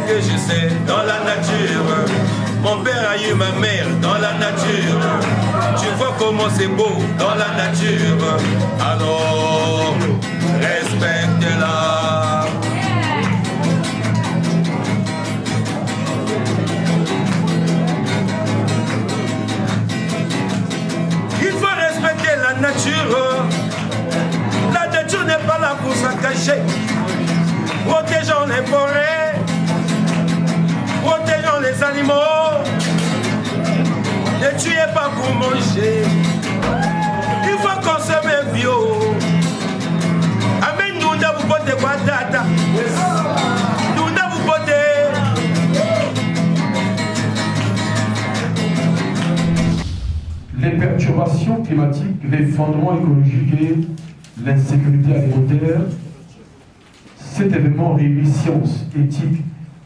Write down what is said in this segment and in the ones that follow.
que je sais dans la nature. Mon père a eu ma mère dans la nature. Tu vois comment c'est beau dans la nature. Alors, respecte-la. Il faut respecter la nature. La nature n'est pas là pour se cacher. Protégeons les forêts, protégeons les animaux. Ne tuez pas pour manger. Il faut consommer bio. Amen, nous n'avons pas de patata. Nous n'avons pas de... Les perturbations climatiques, l'effondrement écologique et l'insécurité alimentaire, cet événement réunit science, éthique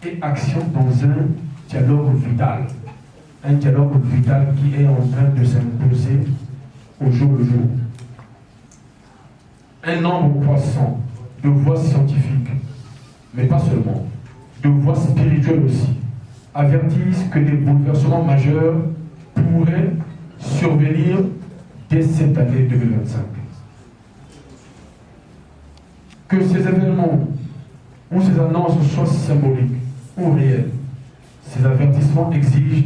et action dans un dialogue vital. Un dialogue vital qui est en train de s'imposer au jour le jour. Un nombre croissant de voix scientifiques, mais pas seulement, de voix spirituelles aussi, avertissent que des bouleversements majeurs pourraient survenir dès cette année 2025. Que ces événements ou ces annonces soient symboliques ou réelles, ces avertissements exigent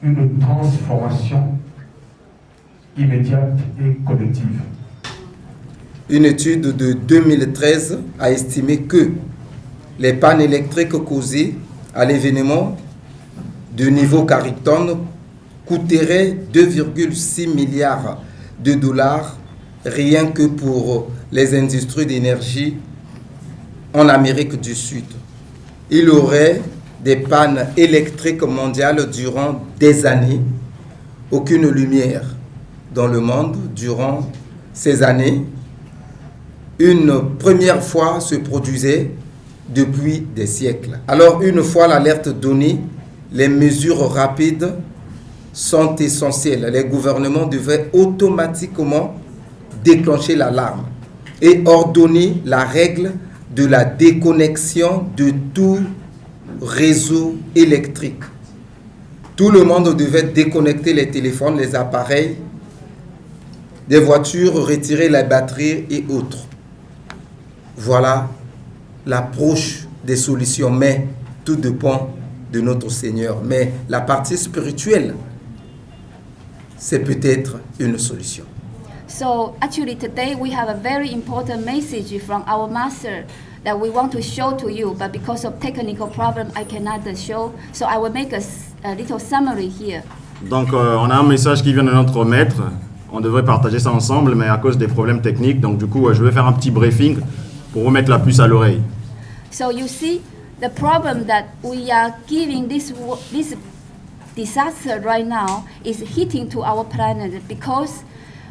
une transformation immédiate et collective. Une étude de 2013 a estimé que les pannes électriques causées à l'événement de niveau Carrington coûteraient 2,6 milliards de dollars rien que pour les industries d'énergie en Amérique du Sud. Il y aurait des pannes électriques mondiales durant des années, aucune lumière dans le monde durant ces années. Une première fois se produisait depuis des siècles. Alors, une fois l'alerte donnée, les mesures rapides sont essentielles. Les gouvernements devaient automatiquement déclencher l'alarme et ordonner la règle de la déconnexion de tout réseau électrique. Tout le monde devait déconnecter les téléphones, les appareils, des voitures, retirer les batteries et autres. Voilà l'approche des solutions, mais tout dépend de notre Seigneur. Mais la partie spirituelle, c'est peut-être une solution. So actually today we have a very important message from our master that we want to show to you, but because of technical problem I cannot show, so I will make a little summary here. Donc on a un message qui vient de notre maître, on devrait partager ça ensemble, mais à cause des problèmes techniques, donc du coup je vais faire un petit briefing pour vous mettre la puce à l'oreille. So you see the problem that we are giving this disaster right now is hitting to our planet because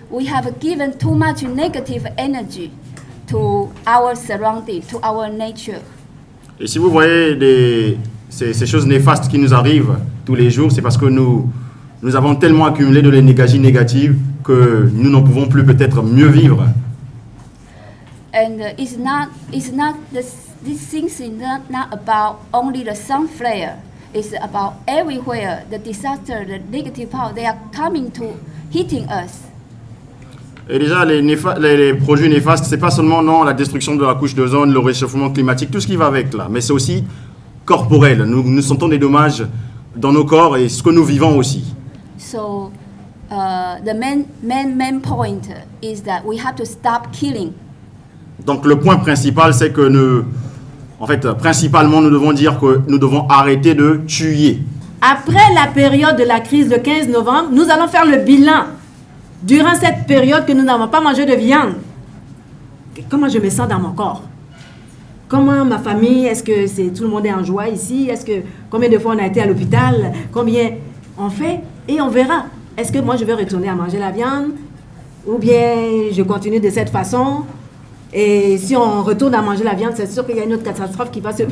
we have given too much negative energy to our surrounding, to our nature. Et si vous voyez ces choses néfastes qui nous arrivent tous les jours, c'est parce que nous avons tellement accumulé de l'énergie négative que nous n'en pouvons plus peut-être mieux vivre. And it's not these things is not about only the sun flare. It's about everywhere the disaster, the negative power, they are coming to hitting us. Et déjà, les produits néfastes, c'est pas seulement la destruction de la couche d'ozone, le réchauffement climatique, tout ce qui va avec là, mais c'est aussi corporel. Nous sentons des dommages dans nos corps et ce que nous vivons aussi. So the main point is that we have to stop killing. Donc le point principal, c'est que principalement, nous devons dire que nous devons arrêter de tuer. Après la période de la crise de 15 novembre, nous allons faire le bilan. Durant cette période que nous n'avons pas mangé de viande, comment je me sens dans mon corps? Comment ma famille, est-ce que tout le monde est en joie ici? Combien de fois on a été à l'hôpital? Combien on fait? Et on verra. Est-ce que moi je vais retourner à manger la viande? Ou bien je continue de cette façon? Et si on retourne à manger la viande, c'est sûr qu'il y a une autre catastrophe qui va se...